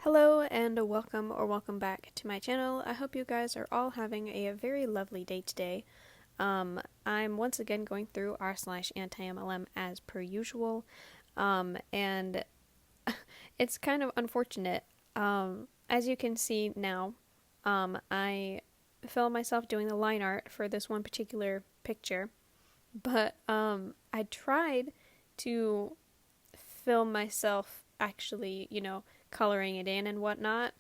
Hello and welcome back to my channel. I hope you guys are all having a very lovely day today. I'm once again going through r/antiMLM as per usual, and it's kind of unfortunate. As you can see now, I filmed myself doing the line art for this one particular picture, but I tried to film myself actually, coloring it in and whatnot,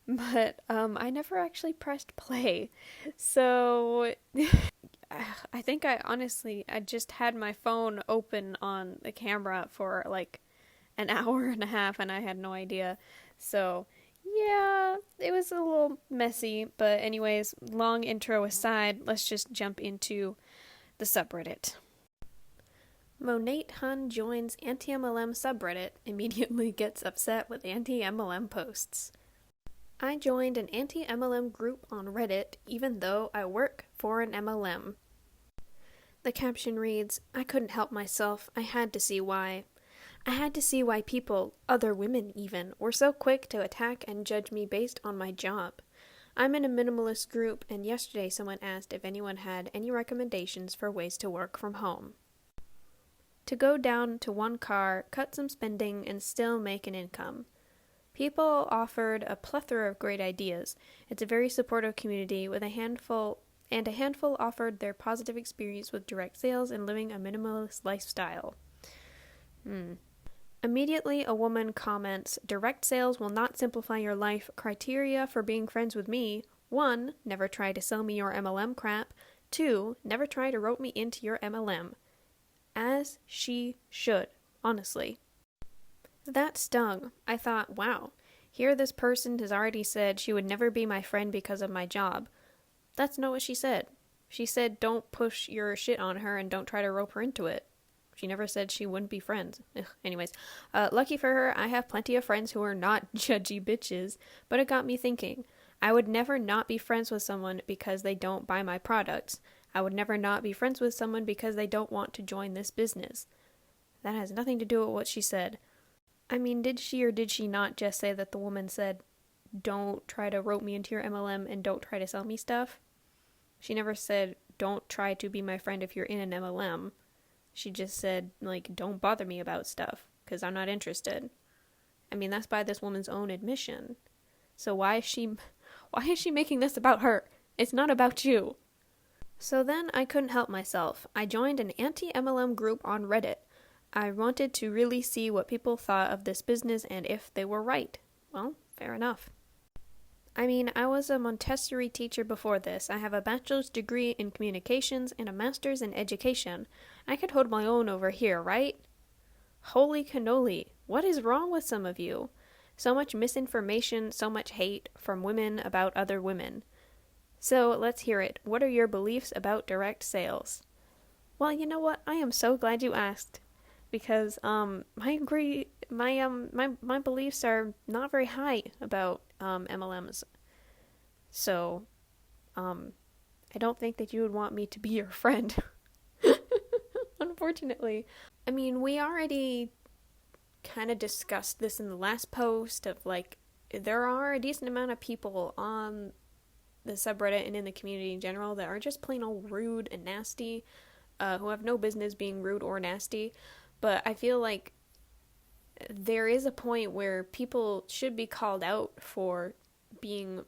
but I never actually pressed play. So I think I just had my phone open on the camera for like an hour and a half and I had no idea. So yeah, it was a little messy, but anyways, long intro aside, let's just jump into the subreddit. Monethun joins antiMLM subreddit, immediately gets upset with anti-MLM posts. I joined an anti-MLM group on Reddit even though I work for an MLM. The caption reads, I couldn't help myself, I had to see why. I had to see why people, other women even, were so quick to attack and judge me based on my job. I'm in a minimalist group, and yesterday someone asked if anyone had any recommendations for ways to work from home. To go down to one car, cut some spending, and still make an income. People offered a plethora of great ideas. It's a very supportive community with a handful offered their positive experience with direct sales and living a minimalist lifestyle. Immediately, a woman comments, direct sales will not simplify your life. Criteria for being friends with me: 1. Never try to sell me your MLM crap. 2. Never try to rope me into your MLM. As she should, honestly. That stung. I thought, wow, here this person has already said she would never be my friend because of my job. That's not what she said. She said don't push your shit on her and don't try to rope her into it. She never said she wouldn't be friends. Anyways, lucky for her, I have plenty of friends who are not judgy bitches, but it got me thinking. I would never not be friends with someone because they don't buy my products. I would never not be friends with someone because they don't want to join this business. That has nothing to do with what she said. I mean, did she or did she not just say that the woman said, don't try to rope me into your MLM and don't try to sell me stuff? She never said, don't try to be my friend if you're in an MLM. She just said, like, don't bother me about stuff, because I'm not interested. I mean, that's by this woman's own admission. So why is she making this about her? It's not about you. So then I couldn't help myself. I joined an anti-MLM group on Reddit. I wanted to really see what people thought of this business and if they were right. Well, fair enough. I mean, I was a Montessori teacher before this. I have a bachelor's degree in communications and a master's in education. I could hold my own over here, right? Holy cannoli, what is wrong with some of you? So much misinformation, so much hate from women about other women. So let's hear it. What are your beliefs about direct sales? Well, you know what? I am so glad you asked, because my beliefs are not very high about MLMs. So I don't think that you would want me to be your friend. Unfortunately. I mean, we already kind of discussed this in the last post of like there are a decent amount of people on the subreddit and in the community in general that are just plain old rude and nasty, who have no business being rude or nasty. But I feel like there is a point where people should be called out for being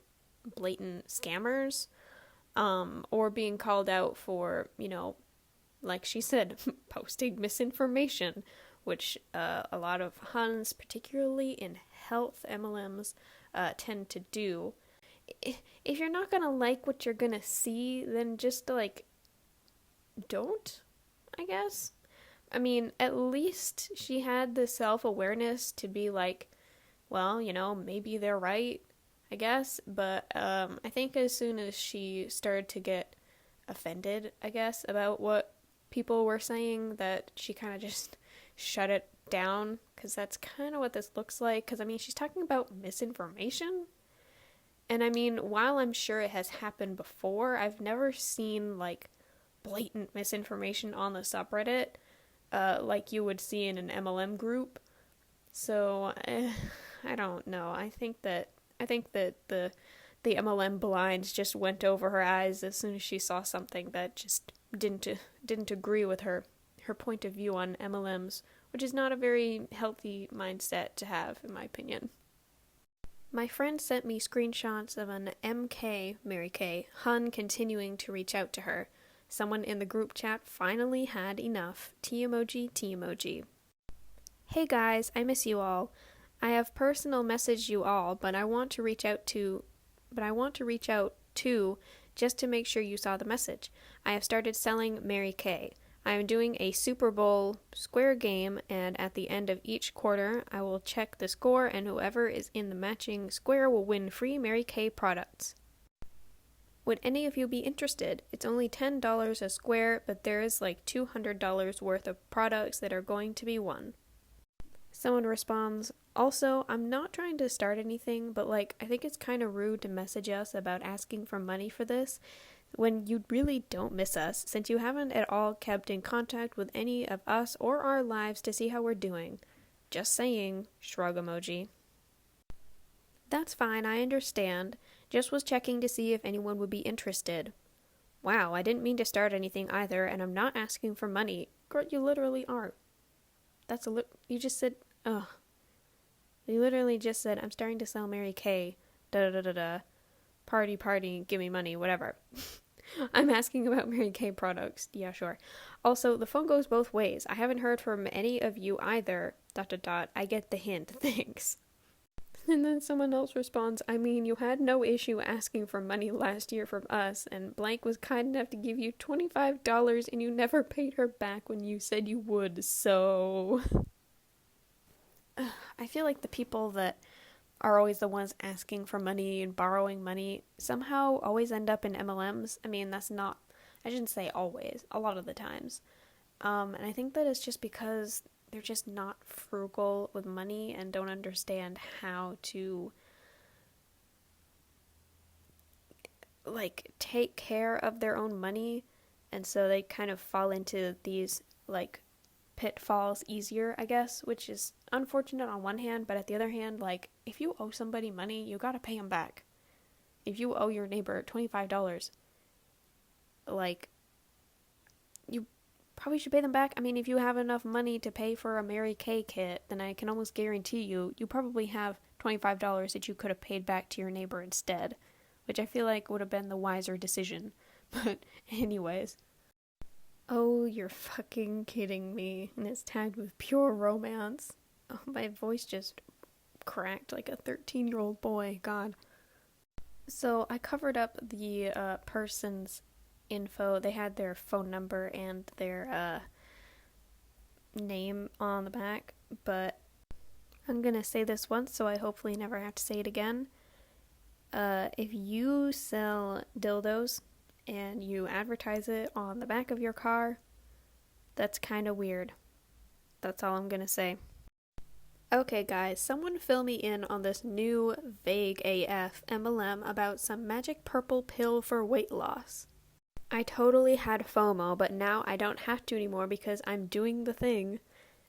blatant scammers, or being called out for, like she said, posting misinformation, which a lot of Huns, particularly in health MLMs, tend to do. If you're not gonna like what you're gonna see, then just like don't, I guess. I mean, at least she had the self-awareness to be like, well, maybe they're right, I guess. But I think as soon as she started to get offended, I guess, about what people were saying, that she kind of just shut it down, because that's kind of what this looks like. Because I mean, she's talking about misinformation. And I mean, while I'm sure it has happened before, I've never seen like blatant misinformation on the subreddit like you would see in an MLM group. So I don't know. I think that the MLM blinds just went over her eyes as soon as she saw something that just didn't agree with her point of view on MLMs, which is not a very healthy mindset to have, in my opinion. My friend sent me screenshots of an MK, Mary Kay, Hun continuing to reach out to her. Someone in the group chat finally had enough. T emoji, T emoji. Hey guys, I miss you all. I have personal messaged you all, but I want to reach out too just to make sure you saw the message. I have started selling Mary Kay. I am doing a Super Bowl square game, and at the end of each quarter, I will check the score, and whoever is in the matching square will win free Mary Kay products. Would any of you be interested? It's only $10 a square, but there is like $200 worth of products that are going to be won. Someone responds, also, I'm not trying to start anything, but I think it's kind of rude to message us about asking for money for this when you really don't miss us, since you haven't at all kept in contact with any of us or our lives to see how we're doing. Just saying, shrug emoji. That's fine, I understand. Just was checking to see if anyone would be interested. Wow, I didn't mean to start anything either, and I'm not asking for money. Girl, you literally are. You just said, ugh. You literally just said, I'm starting to sell Mary Kay. Da-da-da-da-da. Party, give me money, whatever. I'm asking about Mary Kay products. Yeah, sure. Also, the phone goes both ways. I haven't heard from any of you either. ... I get the hint. Thanks. And then someone else responds, I mean, you had no issue asking for money last year from us, and blank was kind enough to give you $25 and you never paid her back when you said you would, so... I feel like the people that are always the ones asking for money and borrowing money somehow always end up in MLMs. I mean, I shouldn't say always, a lot of the times. And I think that it's just because they're just not frugal with money and don't understand how to take care of their own money, and so they kind of fall into these pitfalls easier, I guess, which is unfortunate on one hand, but at the other hand, if you owe somebody money, you gotta pay them back. If you owe your neighbor $25, you probably should pay them back. I mean, if you have enough money to pay for a Mary Kay kit, then I can almost guarantee you probably have $25 that you could have paid back to your neighbor instead, which I feel like would have been the wiser decision. But anyways. Oh, you're fucking kidding me. And it's tagged with pure romance. Oh, my voice just cracked like a 13-year-old boy. God. So I covered up the person's info. They had their phone number and their name on the back, but I'm gonna say this once, so I hopefully never have to say it again. If you sell dildos and you advertise it on the back of your car, that's kind of weird. That's all I'm gonna say. Okay guys, someone fill me in on this new vague AF MLM about some magic purple pill for weight loss. I totally had FOMO, but now I don't have to anymore because I'm doing the thing.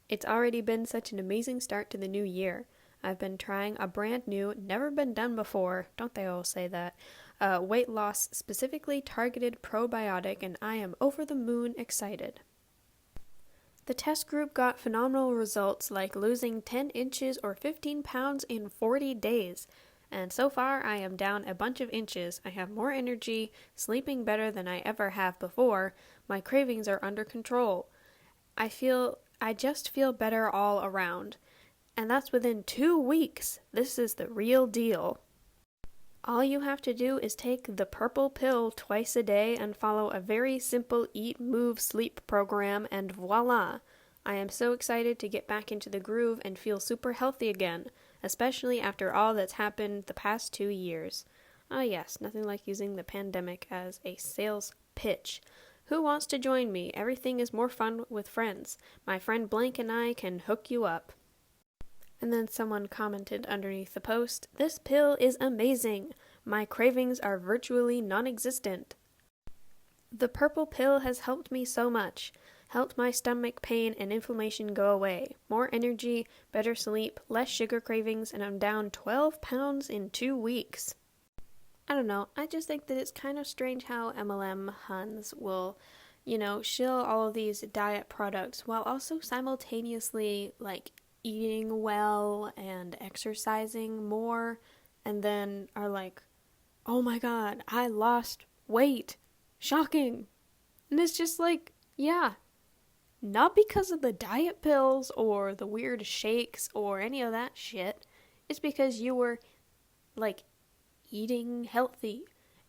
It's already been such an amazing start to the new year. I've been trying a brand new, never been done before, don't they all say that, weight loss specifically targeted probiotic, and I am over the moon excited. The test group got phenomenal results like losing 10 inches or 15 pounds in 40 days. And so far I am down a bunch of inches. I have more energy, sleeping better than I ever have before. My cravings are under control. I just feel better all around. And that's within 2 weeks. This is the real deal. All you have to do is take the purple pill twice a day and follow a very simple eat, move, sleep program, and voila! I am so excited to get back into the groove and feel super healthy again, especially after all that's happened the past 2 years. Ah yes, nothing like using the pandemic as a sales pitch. Who wants to join me? Everything is more fun with friends. My friend Blank and I can hook you up. And then someone commented underneath the post, "This pill is amazing. My cravings are virtually non-existent. The purple pill has helped me so much. Helped my stomach pain and inflammation go away. More energy, better sleep, less sugar cravings, and I'm down 12 pounds in 2 weeks. I don't know, I just think that it's kind of strange how MLM Huns will, shill all of these diet products while also simultaneously, eating well and exercising more, and then are like, oh my god, I lost weight. Shocking. And it's just like, yeah, not because of the diet pills or the weird shakes or any of that shit. It's because you were, eating healthy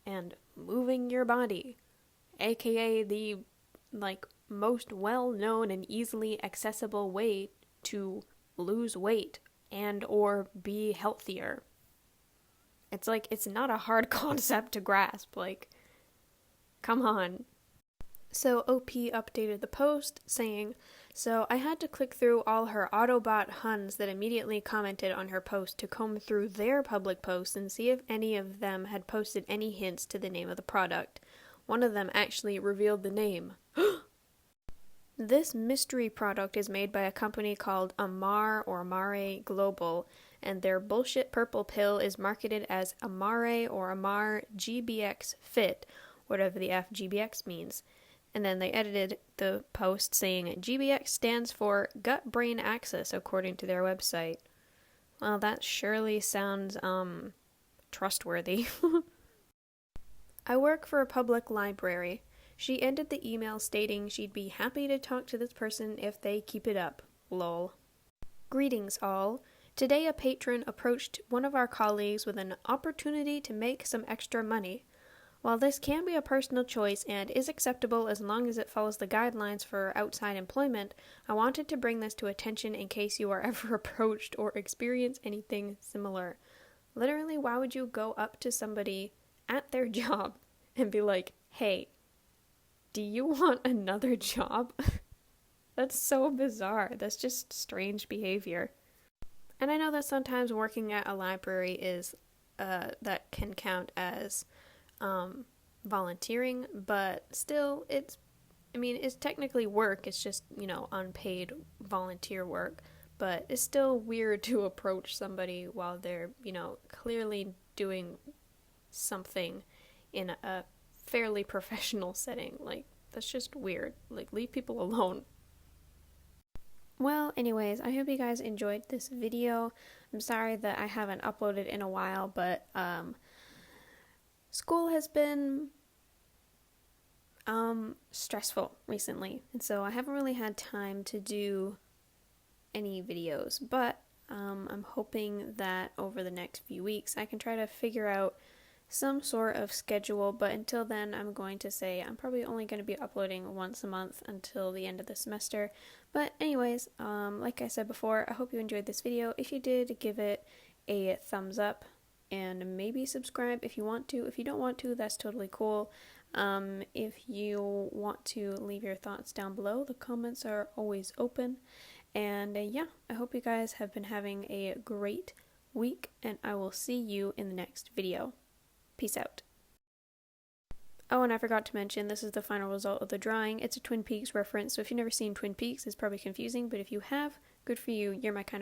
and moving your body, aka the most well-known and easily accessible way to lose weight and or be healthier. It's not a hard concept to grasp, come on. So OP updated the post saying, so I had to click through all her Autobot Huns that immediately commented on her post to comb through their public posts and see if any of them had posted any hints to the name of the product. One of them actually revealed the name. This mystery product is made by a company called Amare Global, and their bullshit purple pill is marketed as Amare or Amar GBX Fit, whatever the F GBX means. And then they edited the post saying GBX stands for gut-brain axis, according to their website. Well, that surely sounds, trustworthy. I work for a public library. She ended the email stating she'd be happy to talk to this person if they keep it up. Lol. Greetings all. Today a patron approached one of our colleagues with an opportunity to make some extra money. While this can be a personal choice and is acceptable as long as it follows the guidelines for outside employment, I wanted to bring this to attention in case you are ever approached or experience anything similar. Literally, why would you go up to somebody at their job and be like, hey, do you want another job? That's so bizarre. That's just strange behavior. And I know that sometimes working at a library is, that can count as volunteering, but still it's technically work. It's just, unpaid volunteer work, but it's still weird to approach somebody while they're, clearly doing something in a fairly professional setting. That's just weird. Leave people alone. Well, anyways, I hope you guys enjoyed this video. I'm sorry that I haven't uploaded in a while, but, school has been stressful recently, and so I haven't really had time to do any videos, but I'm hoping that over the next few weeks I can try to figure out some sort of schedule, but until then I'm going to say I'm probably only going to be uploading once a month until the end of the semester. But anyways, like I said before, I hope you enjoyed this video. If you did, give it a thumbs up and maybe subscribe if you want to. If you don't want to, that's totally cool. If you want to leave your thoughts down below, the comments are always open. And yeah, I hope you guys have been having a great week, and I will see you in the next video. Peace out. Oh, and I forgot to mention, this is the final result of the drawing. It's a Twin Peaks reference, so if you've never seen Twin Peaks, it's probably confusing, but if you have, good for you. You're my kind of